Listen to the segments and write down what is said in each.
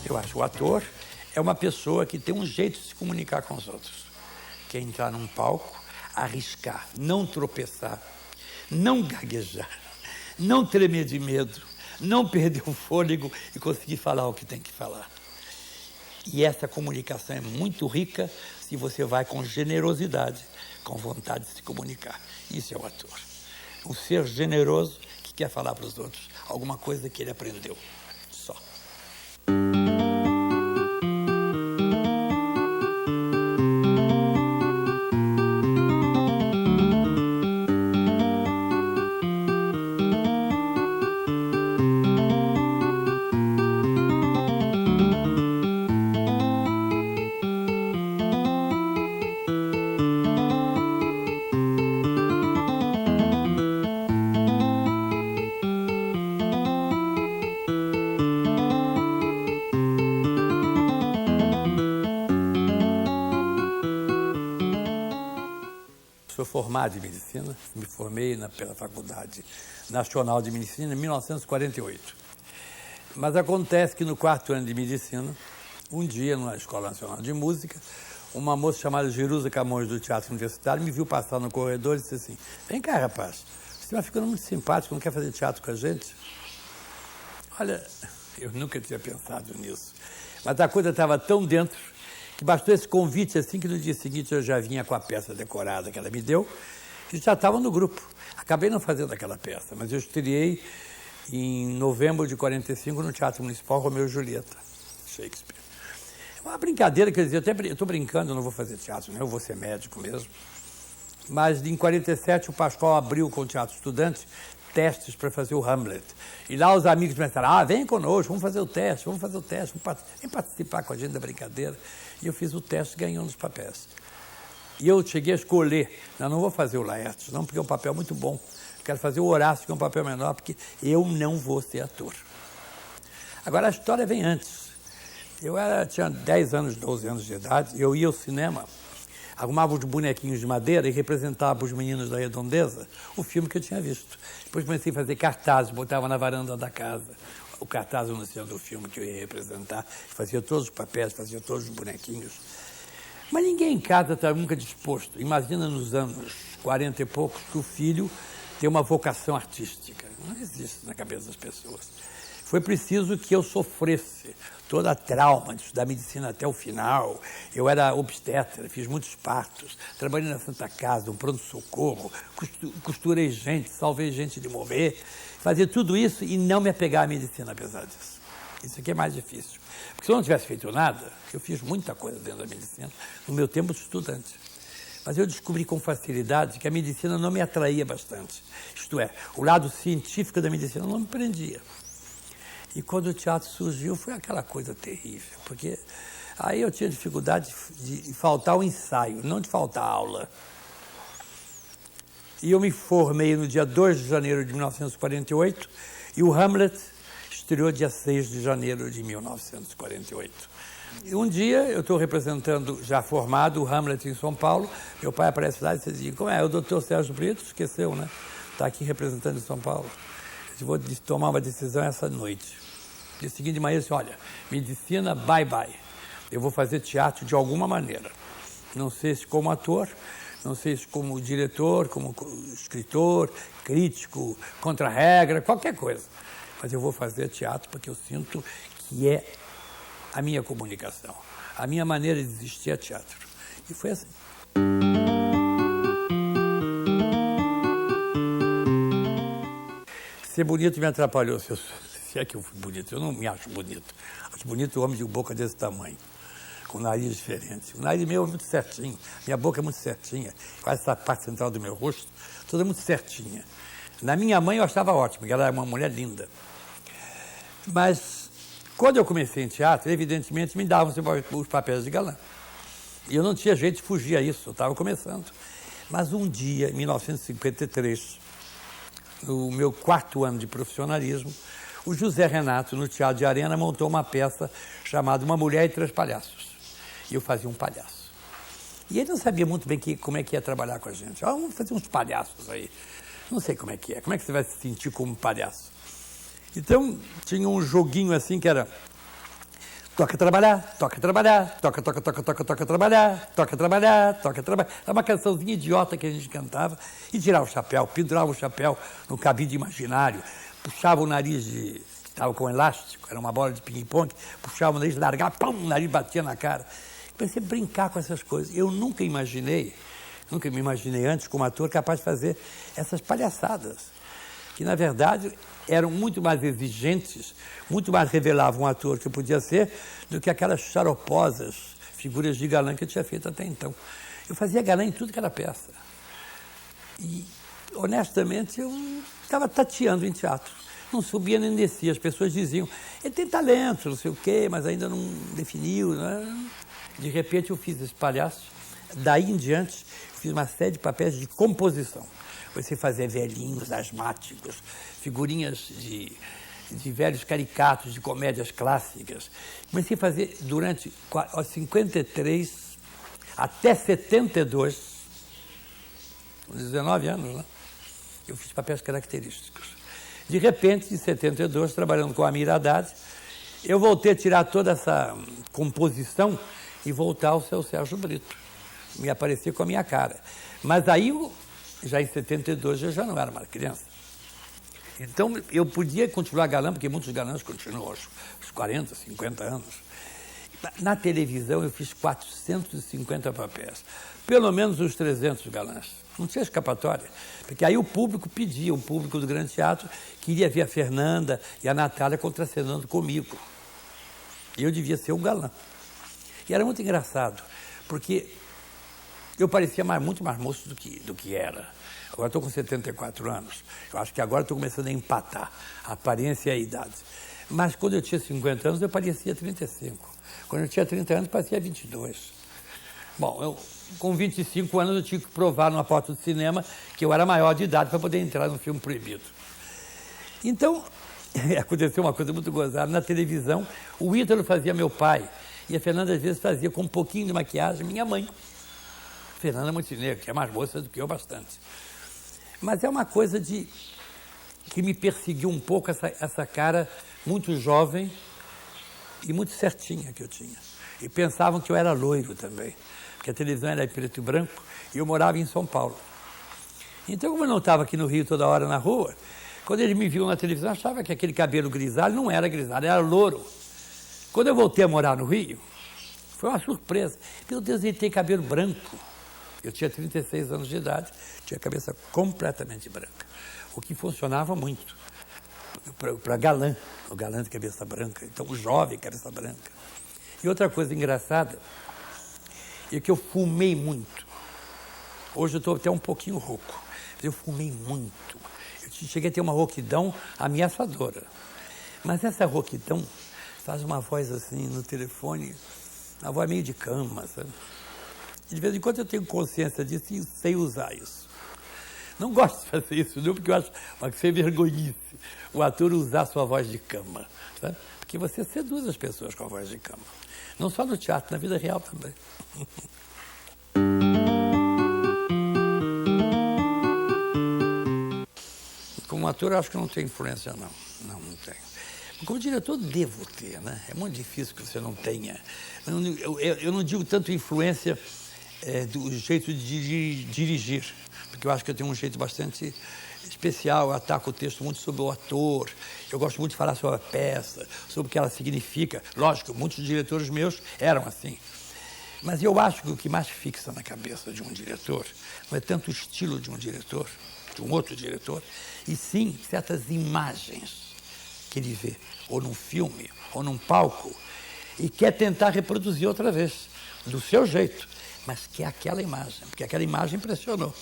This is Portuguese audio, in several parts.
Eu acho que o ator é uma pessoa que tem um jeito de se comunicar com os outros. Que é entrar num palco, arriscar, não tropeçar, não gaguejar, não tremer de medo, não perder o fôlego e conseguir falar o que tem que falar. E essa comunicação é muito rica se você vai com generosidade, com vontade de se comunicar. Isso é o ator. Um ser generoso que quer falar para os outros alguma coisa que ele aprendeu. Só. Sou formado em medicina, me formei pela Faculdade Nacional de Medicina em 1948. Mas acontece que no 4º ano de medicina, um dia, na Escola Nacional de Música, uma moça chamada Jerusa Camões, do Teatro Universitário, me viu passar no corredor e disse assim: vem cá, rapaz, você vai ficando muito simpático, não quer fazer teatro com a gente? Olha, eu nunca tinha pensado nisso. Mas a coisa estava tão dentro que bastou esse convite assim que no dia seguinte eu já vinha com a peça decorada que ela me deu e já estava no grupo. Acabei não fazendo aquela peça, mas eu estreei em novembro de 45 no Teatro Municipal Romeu e Julieta, Shakespeare. É uma brincadeira, quer dizer, eu estou brincando, eu não vou fazer teatro, né? Eu vou ser médico mesmo. Mas em 47 o Pascoal abriu com o Teatro Estudante testes para fazer o Hamlet. E lá os amigos começaram: vem conosco, vamos fazer o teste, vem participar com a gente da brincadeira. E eu fiz o teste ganhando os papéis. E eu cheguei a escolher: não vou fazer o Laertes, não, porque é um papel muito bom. Quero fazer o Horácio, que é um papel menor, porque eu não vou ser ator. Agora, a história vem antes. Eu tinha 10 anos, 12 anos de idade, eu ia ao cinema, arrumava os bonequinhos de madeira e representava para os meninos da Redondeza o filme que eu tinha visto. Depois comecei a fazer cartazes, botava na varanda da casa o cartaz anunciando o filme que eu ia representar, fazia todos os papéis, fazia todos os bonequinhos. Mas ninguém em casa estava nunca disposto. Imagina nos anos 40 e poucos que o filho tem uma vocação artística. Não existe na cabeça das pessoas. Foi preciso que eu sofresse toda a trauma de estudar medicina até o final. Eu era obstetra, fiz muitos partos, trabalhei na Santa Casa, no pronto-socorro, costurei gente, salvei gente de morrer, fazia tudo isso e não me apegar à medicina apesar disso. Isso aqui é mais difícil. Porque se eu não tivesse feito nada, eu fiz muita coisa dentro da medicina, no meu tempo de estudante. Mas eu descobri com facilidade que a medicina não me atraía bastante. Isto é, o lado científico da medicina não me prendia. E quando o teatro surgiu, foi aquela coisa terrível, porque aí eu tinha dificuldade de faltar o ensaio, não de faltar a aula. E eu me formei no dia 2 de janeiro de 1948 e o Hamlet estreou dia 6 de janeiro de 1948. E um dia eu estou representando, já formado, o Hamlet em São Paulo, meu pai aparece lá e diz: como é, o doutor Sérgio Brito, esqueceu, né? Está aqui representando em São Paulo. Eu vou tomar uma decisão essa noite. No dia seguinte de manhã, eu disse: olha, medicina, bye bye. Eu vou fazer teatro de alguma maneira. Não sei se como ator, não sei se como diretor, como escritor, crítico, contra-regra, qualquer coisa. Mas eu vou fazer teatro porque eu sinto que é a minha comunicação. A minha maneira de existir é teatro. E foi assim. Ser bonito me atrapalhou, se é que eu fui bonito. Eu não me acho bonito. Acho bonito o homem de boca desse tamanho, com nariz diferente. O nariz meu é muito certinho, minha boca é muito certinha, quase essa parte central do meu rosto, toda muito certinha. Na minha mãe eu achava ótimo, porque ela era uma mulher linda. Mas, quando eu comecei em teatro, evidentemente me davam os papéis de galã. E eu não tinha jeito de fugir a isso, eu estava começando. Mas um dia, em 1953, no meu 4º ano de profissionalismo, o José Renato, no Teatro de Arena, montou uma peça chamada Uma Mulher e 3 Palhaços. E eu fazia um palhaço. E ele não sabia muito bem como é que ia trabalhar com a gente. Vamos fazer uns palhaços aí. Não sei como é que é. Como é que você vai se sentir como palhaço? Então, tinha um joguinho assim que era: Toca trabalhar, toca trabalhar, toca trabalhar, toca trabalhar, toca trabalhar. Era uma cançãozinha idiota que a gente cantava e tirava o chapéu, pendurava o chapéu no cabide imaginário, puxava o nariz que estava com elástico, era uma bola de ping-pong, puxava o nariz, largava, pum, o nariz batia na cara. Comecei a brincar com essas coisas. Eu nunca me imaginei antes como ator capaz de fazer essas palhaçadas, que na verdade eram muito mais exigentes, muito mais revelavam um ator que eu podia ser do que aquelas xaroposas figuras de galã que eu tinha feito até então. Eu fazia galã em tudo que era peça. E, honestamente, eu estava tateando em teatro. Não subia nem descia. As pessoas diziam, ele tem talento, não sei o quê, mas ainda não definiu. Né? De repente eu fiz esse palhaço. Daí em diante, eu fiz uma série de papéis de composição. Comecei a fazer velhinhos, asmáticos, figurinhas de velhos caricatos, de comédias clássicas. Comecei a fazer durante 53 até 72, com 19 anos, né? Eu fiz papéis característicos. De repente, em 72, trabalhando com a Amir Haddad, eu voltei a tirar toda essa composição e voltar ao seu Sérgio Brito. Me aparecer com a minha cara. Mas aí, já em 72, eu já não era mais criança. Então, eu podia continuar galã, porque muitos galãs continuam aos 40, 50 anos. Na televisão, eu fiz 450 papéis. Pelo menos uns 300 galãs. Não tinha escapatória. Porque aí o público pedia, o público do Grande Teatro queria ver a Fernanda e a Natália contracenando comigo. E eu devia ser um galã. E era muito engraçado, porque eu parecia muito mais moço do que era. Agora estou com 74 anos. Eu acho que agora estou começando a empatar a aparência e a idade. Mas quando eu tinha 50 anos, eu parecia 35. Quando eu tinha 30 anos, parecia 22. Bom, com 25 anos, eu tinha que provar numa porta do cinema que eu era maior de idade para poder entrar num filme proibido. Então, aconteceu uma coisa muito gozada. Na televisão, o Ítalo fazia meu pai. E a Fernanda, às vezes, fazia com um pouquinho de maquiagem minha mãe. Fernanda Montenegro, que é mais moça do que eu bastante. Mas é uma coisa que me perseguiu um pouco, essa cara muito jovem e muito certinha que eu tinha. E pensavam que eu era loiro também, porque a televisão era em preto e branco e eu morava em São Paulo. Então, como eu não estava aqui no Rio toda hora na rua, quando eles me viam na televisão, achavam que aquele cabelo grisalho não era grisalho, era louro. Quando eu voltei a morar no Rio, foi uma surpresa. Meu Deus, ele tem cabelo branco. Eu tinha 36 anos de idade, tinha a cabeça completamente branca, o que funcionava muito para galã, o galã de cabeça branca, então o jovem cabeça branca. E outra coisa engraçada é que eu fumei muito. Hoje eu estou até um pouquinho rouco, mas eu fumei muito. Eu cheguei a ter uma rouquidão ameaçadora. Mas essa rouquidão faz uma voz assim no telefone, uma voz meio de cama, sabe? De vez em quando eu tenho consciência disso e sei usar isso. Não gosto de fazer isso, não, porque eu acho que você vergonhice o ator usar sua voz de cama, sabe? Porque você seduz as pessoas com a voz de cama. Não só no teatro, na vida real também. Como ator, eu acho que não tem influência, não. Não tenho. Como diretor, devo ter, né? É muito difícil que você não tenha. Eu não digo tanto influência do jeito de dirigir, porque eu acho que eu tenho um jeito bastante especial. Eu ataco o texto muito sobre o ator, eu gosto muito de falar sobre a peça, sobre o que ela significa. Lógico, muitos diretores meus eram assim. Mas eu acho que o que mais fixa na cabeça de um diretor não é tanto o estilo de um diretor, de um outro diretor, e sim certas imagens que ele vê, ou num filme, ou num palco, e quer tentar reproduzir outra vez, do seu jeito, mas que é aquela imagem, porque aquela imagem impressionou.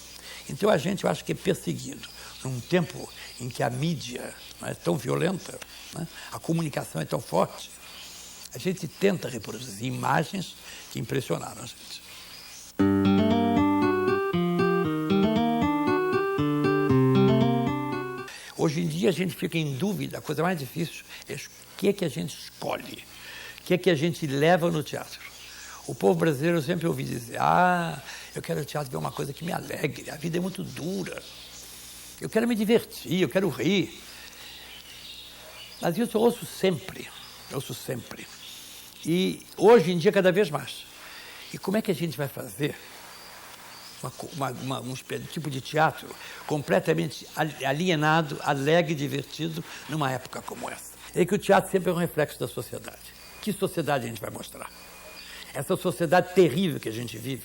Então a gente, eu acho que é perseguido, num tempo em que a mídia não é tão violenta, né? A comunicação é tão forte, a gente tenta reproduzir imagens que impressionaram a gente. Hoje em dia a gente fica em dúvida, a coisa mais difícil é o que a gente escolhe, o que a gente leva no teatro. O povo brasileiro, eu sempre ouvi dizer, eu quero no teatro ver uma coisa que me alegre, a vida é muito dura, eu quero me divertir, eu quero rir. Mas isso eu ouço sempre, E hoje em dia, cada vez mais. E como é que a gente vai fazer um tipo de teatro completamente alienado, alegre e divertido numa época como essa? É que o teatro sempre é um reflexo da sociedade. Que sociedade a gente vai mostrar? Essa sociedade terrível que a gente vive,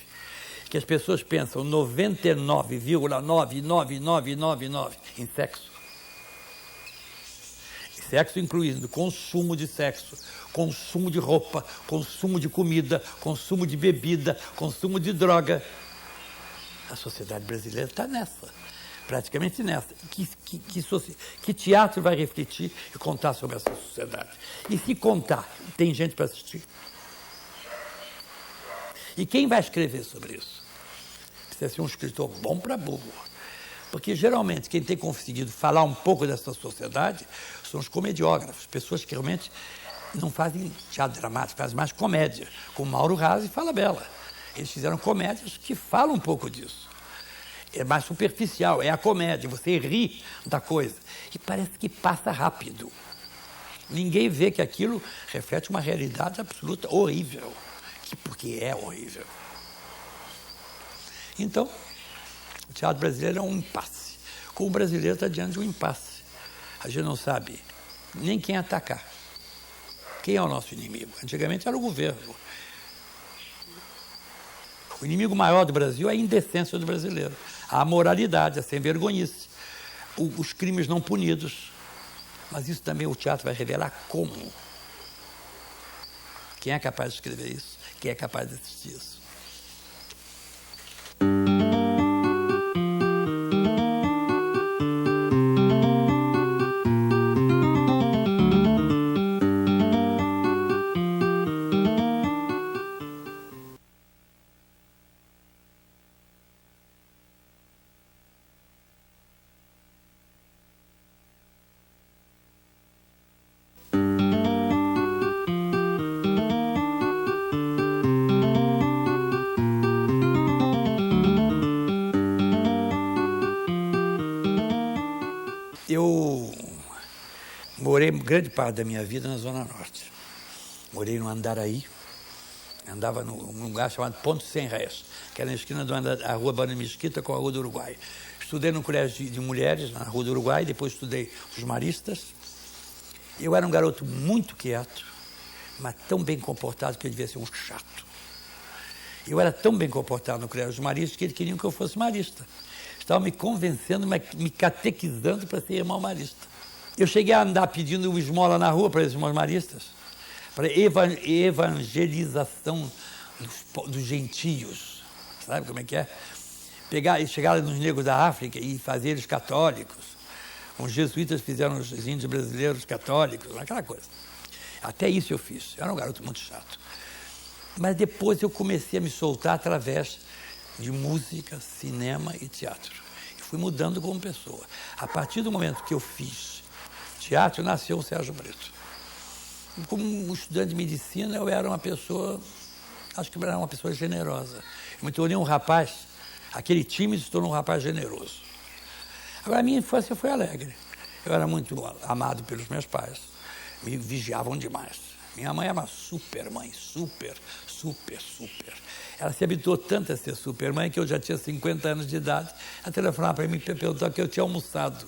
que as pessoas pensam 99,99999 em sexo. Sexo incluindo consumo de sexo, consumo de roupa, consumo de comida, consumo de bebida, consumo de droga. A sociedade brasileira está nessa, praticamente nessa. Que teatro vai refletir e contar sobre essa sociedade? E se contar, tem gente para assistir? E quem vai escrever sobre isso? Precisa ser um escritor bom para burro. Porque, geralmente, quem tem conseguido falar um pouco dessa sociedade são os comediógrafos, pessoas que realmente não fazem teatro dramático, fazem mais comédia, como Mauro Razzi e Falabella. Eles fizeram comédias que falam um pouco disso. É mais superficial, é a comédia, você ri da coisa. E parece que passa rápido. Ninguém vê que aquilo reflete uma realidade absoluta horrível, porque é horrível. Então, o teatro brasileiro é um impasse. Como o brasileiro está diante de um impasse. A gente não sabe nem quem atacar. Quem é o nosso inimigo? Antigamente era o governo. O inimigo maior do Brasil é a indecência do brasileiro. A amoralidade, a sem-vergonhice, os crimes não punidos. Mas isso também o teatro vai revelar como. Quem é capaz de escrever isso? Quem é capaz de assistir isso? Eu morei grande parte da minha vida na Zona Norte. Morei no Andaraí, andava num lugar chamado Ponto Sem Réis, que era na esquina da Rua Barão de Mesquita com a Rua do Uruguai. Estudei no colégio de mulheres, na Rua do Uruguai, depois estudei os maristas. Eu era um garoto muito quieto, mas tão bem comportado que eu devia ser um chato. Eu era tão bem comportado no colégio dos maristas que eles queriam que eu fosse marista. Estavam me convencendo, me catequizando para ser irmão marista. Eu cheguei a andar pedindo esmola na rua para os irmãos maristas, para evangelização dos gentios. Sabe como é que é? Chegar nos negros da África e fazer eles católicos. Os jesuítas fizeram os índios brasileiros católicos, aquela coisa. Até isso eu fiz. Eu era um garoto muito chato. Mas depois eu comecei a me soltar através de música, cinema e teatro. E fui mudando como pessoa. A partir do momento que eu fiz teatro, nasceu o Sérgio Brito. Como um estudante de medicina, eu era uma pessoa, acho que eu era uma pessoa generosa. Eu me tornei um rapaz, aquele tímido se tornou um rapaz generoso. Agora, a minha infância foi alegre. Eu era muito amado pelos meus pais. Me vigiavam demais. Minha mãe era uma super mãe, super. Ela se habituou tanto a ser super mãe que eu já tinha 50 anos de idade. Ela telefonava para mim e perguntou que eu tinha almoçado.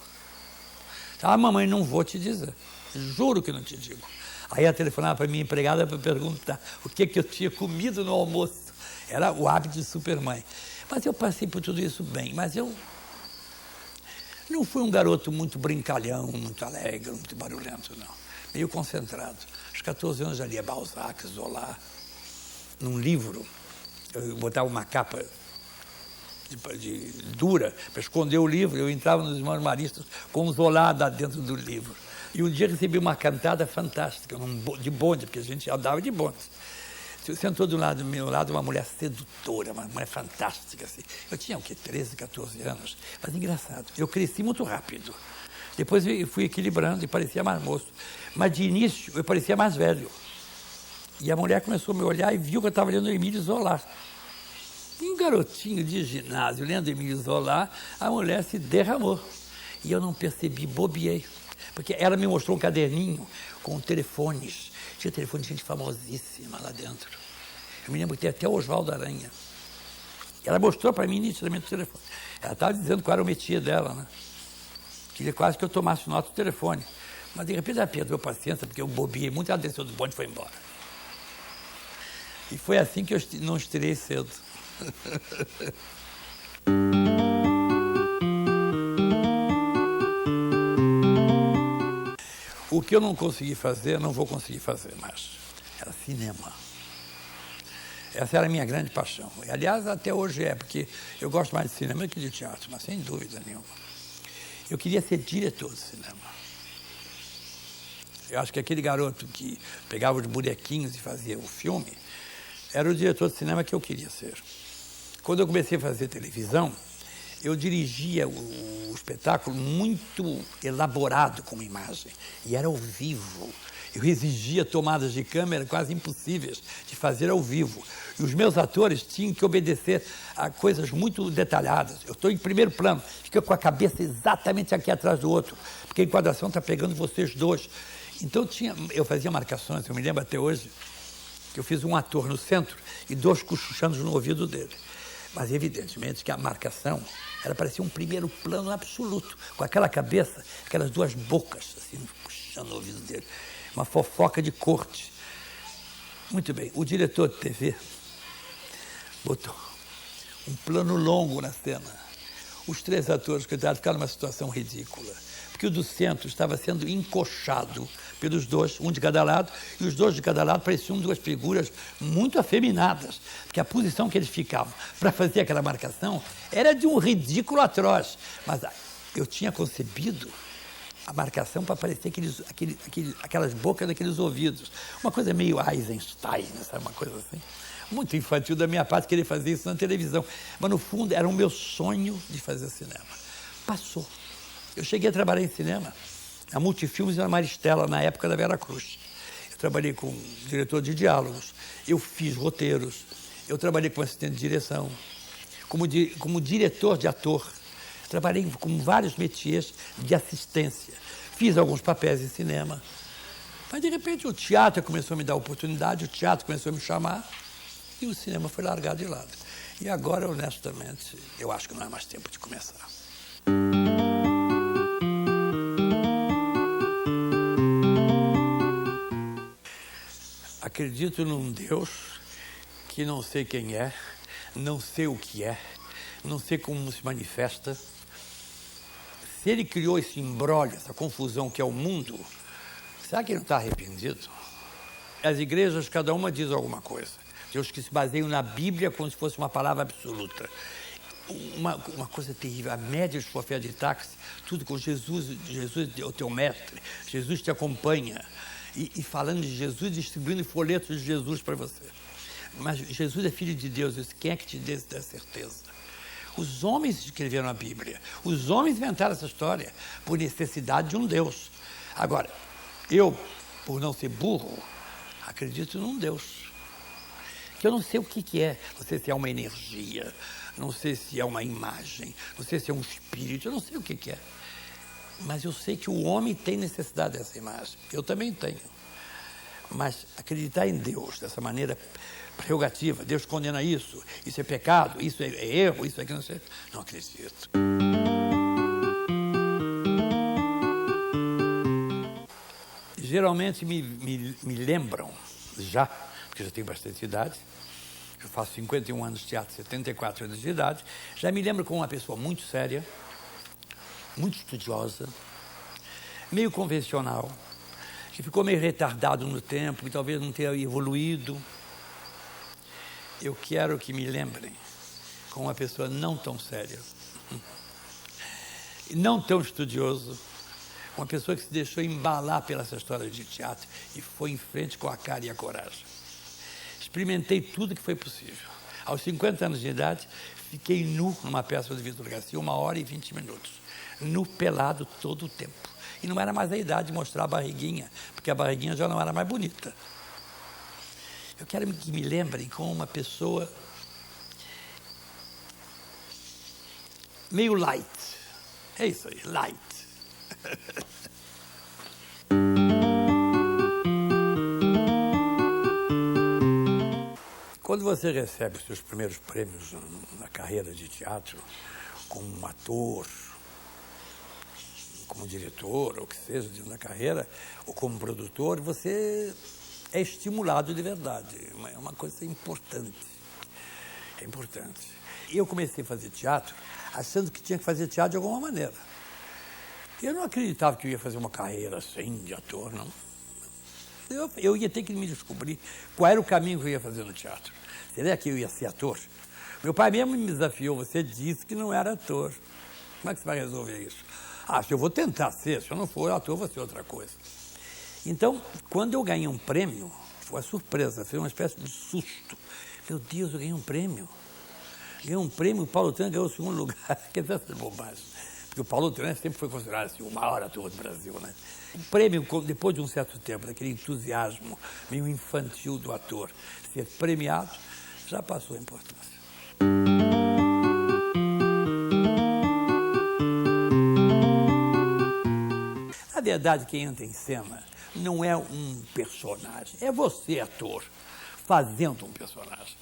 Ah, mamãe, não vou te dizer. Juro que não te digo. Aí ela telefonava para minha empregada para perguntar o que eu tinha comido no almoço. Era o hábito de super mãe. Mas eu passei por tudo isso bem. Mas eu não fui um garoto muito brincalhão, muito alegre, muito barulhento, não. Meio concentrado. Aos 14 anos já lia Balzac, Zola. Num livro, eu botava uma capa dura para esconder o livro, eu entrava nos irmãos maristas com um Zola dentro do livro. E um dia recebi uma cantada fantástica, de bonde, porque a gente andava de bonde. Sentou do meu lado uma mulher sedutora, uma mulher fantástica. Assim. Eu tinha, 13, 14 anos, mas engraçado. Eu cresci muito rápido. Depois eu fui equilibrando e parecia mais moço. Mas de início eu parecia mais velho. E a mulher começou a me olhar e viu que eu estava lendo Emílio Zola. Um garotinho de ginásio lendo Emílio Zola, a mulher se derramou. E eu não percebi, bobeei. Porque ela me mostrou um caderninho com telefones. Tinha telefone de gente famosíssima lá dentro. Eu me lembro que tem até o Oswaldo Aranha. Ela mostrou para mim nitidamente o telefone. Ela estava dizendo qual era o métier dela, né? Queria quase que eu tomasse nota do telefone. Mas de repente ela perdeu a paciência, porque eu bobiei muito, ela desceu do bonde e foi embora. E foi assim que eu não estirei cedo. O que eu não consegui fazer, não vou conseguir fazer mais. Era cinema. Essa era a minha grande paixão. E, aliás, até hoje é, porque eu gosto mais de cinema do que de teatro, mas sem dúvida nenhuma. Eu queria ser diretor de cinema. Eu acho que aquele garoto que pegava os bonequinhos e fazia o filme era o diretor de cinema que eu queria ser. Quando eu comecei a fazer televisão, eu dirigia o espetáculo muito elaborado como imagem, e era ao vivo. Eu exigia tomadas de câmera quase impossíveis de fazer ao vivo. E os meus atores tinham que obedecer a coisas muito detalhadas. Eu estou em primeiro plano, fica com a cabeça exatamente aqui atrás do outro, porque a enquadração está pegando vocês dois. Então eu fazia marcações, eu me lembro até hoje, que eu fiz um ator no centro e 2 cochichando no ouvido dele. Mas, evidentemente, que a marcação era parecia um primeiro plano absoluto, com aquela cabeça, aquelas 2 bocas, assim, puxando no ouvido dele. Uma fofoca de corte. Muito bem, o diretor de TV botou um plano longo na cena. Os 3 atores, coitados, ficaram numa situação ridícula, porque o do centro estava sendo encoxado pelos 2, um de cada lado, e os 2 de cada lado pareciam 2 figuras muito afeminadas, porque a posição que eles ficavam para fazer aquela marcação era de um ridículo atroz. Mas eu tinha concebido a marcação para parecer aquelas bocas daqueles ouvidos. Uma coisa meio Eisenstein, sabe? Uma coisa assim. Muito infantil da minha parte querer fazer isso na televisão. Mas, no fundo, era o meu sonho de fazer cinema. Passou. Eu cheguei a trabalhar em cinema, na Multifilmes e na Maristela, na época da Vera Cruz. Eu trabalhei com diretor de diálogos, eu fiz roteiros, eu trabalhei como assistente de direção, como diretor de ator. Trabalhei com vários métiers de assistência. Fiz alguns papéis em cinema. Mas, de repente, o teatro começou a me dar oportunidade, o teatro começou a me chamar e o cinema foi largado de lado. E agora, honestamente, eu acho que não é mais tempo de começar. Acredito num Deus que não sei quem é, não sei o que é, não sei como se manifesta. Se ele criou esse imbróglio, essa confusão que é o mundo, será que ele não está arrependido? As igrejas, cada uma diz alguma coisa. Tem os que se baseiam na Bíblia como se fosse uma palavra absoluta. Uma coisa terrível, a média de sua fé de táxi, tudo com Jesus é o teu mestre, Jesus te acompanha. E falando de Jesus, distribuindo folhetos de Jesus para você. Mas Jesus é filho de Deus, quem é que te dê essa certeza? Os homens escreveram a Bíblia, os homens inventaram essa história por necessidade de um Deus. Agora, eu, por não ser burro, acredito num Deus, que eu não sei o que é, não sei se é uma energia, não sei se é uma imagem, não sei se é um espírito, eu não sei o que é. Mas eu sei que o homem tem necessidade dessa imagem. Eu também tenho. Mas acreditar em Deus dessa maneira prerrogativa, Deus condena isso é pecado, isso é erro, isso é que não sei. Não acredito. Geralmente me lembram, já, porque já tenho bastante idade, eu faço 51 anos de teatro, 74 anos de idade, já me lembro como uma pessoa muito séria, muito estudiosa, meio convencional, que ficou meio retardado no tempo, que talvez não tenha evoluído. Eu quero que me lembrem como uma pessoa não tão séria, não tão estudioso, uma pessoa que se deixou embalar pela essa história de teatro e foi em frente com a cara e a coragem. Experimentei tudo que foi possível. Aos 50 anos de idade, fiquei nu numa peça de Vitor Garcia, 1h20 minutos. Nu, pelado todo o tempo. E não era mais a idade de mostrar a barriguinha, porque a barriguinha já não era mais bonita. Eu quero que me lembrem como uma pessoa meio light. É isso aí, light. Quando você recebe os seus primeiros prêmios na carreira de teatro, como um ator, como diretor, ou que seja, na carreira, ou como produtor, você é estimulado de verdade. É uma coisa importante. É importante. E eu comecei a fazer teatro achando que tinha que fazer teatro de alguma maneira. Eu não acreditava que eu ia fazer uma carreira assim, de ator, não. Eu ia ter que me descobrir qual era o caminho que eu ia fazer no teatro. Será que eu ia ser ator? Meu pai mesmo me desafiou, você disse que não era ator. Como é que você vai resolver isso? Se eu vou tentar ser, se eu não for ator, vou ser outra coisa. Então, quando eu ganhei um prêmio, foi uma surpresa, foi uma espécie de susto. Meu Deus, eu ganhei um prêmio. Ganhei um prêmio, o Paulo Tranas ganhou o segundo lugar. Que dessas bobagens. Porque o Paulo Tranas sempre foi considerado assim, o maior ator do Brasil, né? O prêmio, depois de um certo tempo, daquele entusiasmo meio infantil do ator, ser premiado, já passou a importância. Na verdade, quem entra em cena não é um personagem, é você, ator, fazendo um personagem.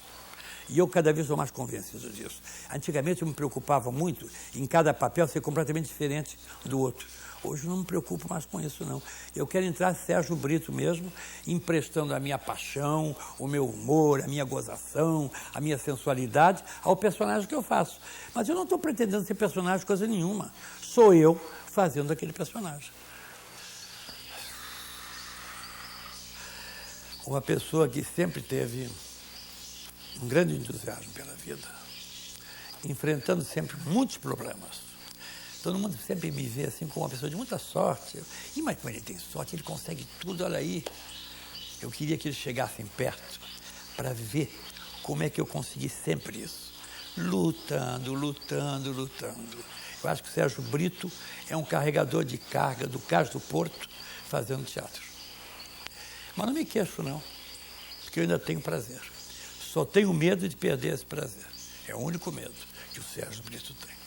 E eu cada vez sou mais convencido disso. Antigamente eu me preocupava muito em cada papel ser completamente diferente do outro. Hoje eu não me preocupo mais com isso, não. Eu quero entrar Sérgio Brito mesmo, emprestando a minha paixão, o meu humor, a minha gozação, a minha sensualidade ao personagem que eu faço. Mas eu não estou pretendendo ser personagem coisa nenhuma. Sou eu fazendo aquele personagem. Uma pessoa que sempre teve um grande entusiasmo pela vida, enfrentando sempre muitos problemas. Todo mundo sempre me vê assim como uma pessoa de muita sorte. E mas como ele tem sorte, ele consegue tudo, olha aí. Eu queria que eles chegassem perto para ver como é que eu consegui sempre isso. Lutando, lutando, lutando. Eu acho que o Sérgio Brito é um carregador de carga do Cais do Porto fazendo teatro. Mas não me queixo, não, porque eu ainda tenho prazer. Só tenho medo de perder esse prazer. É o único medo que o Sérgio Brito tem.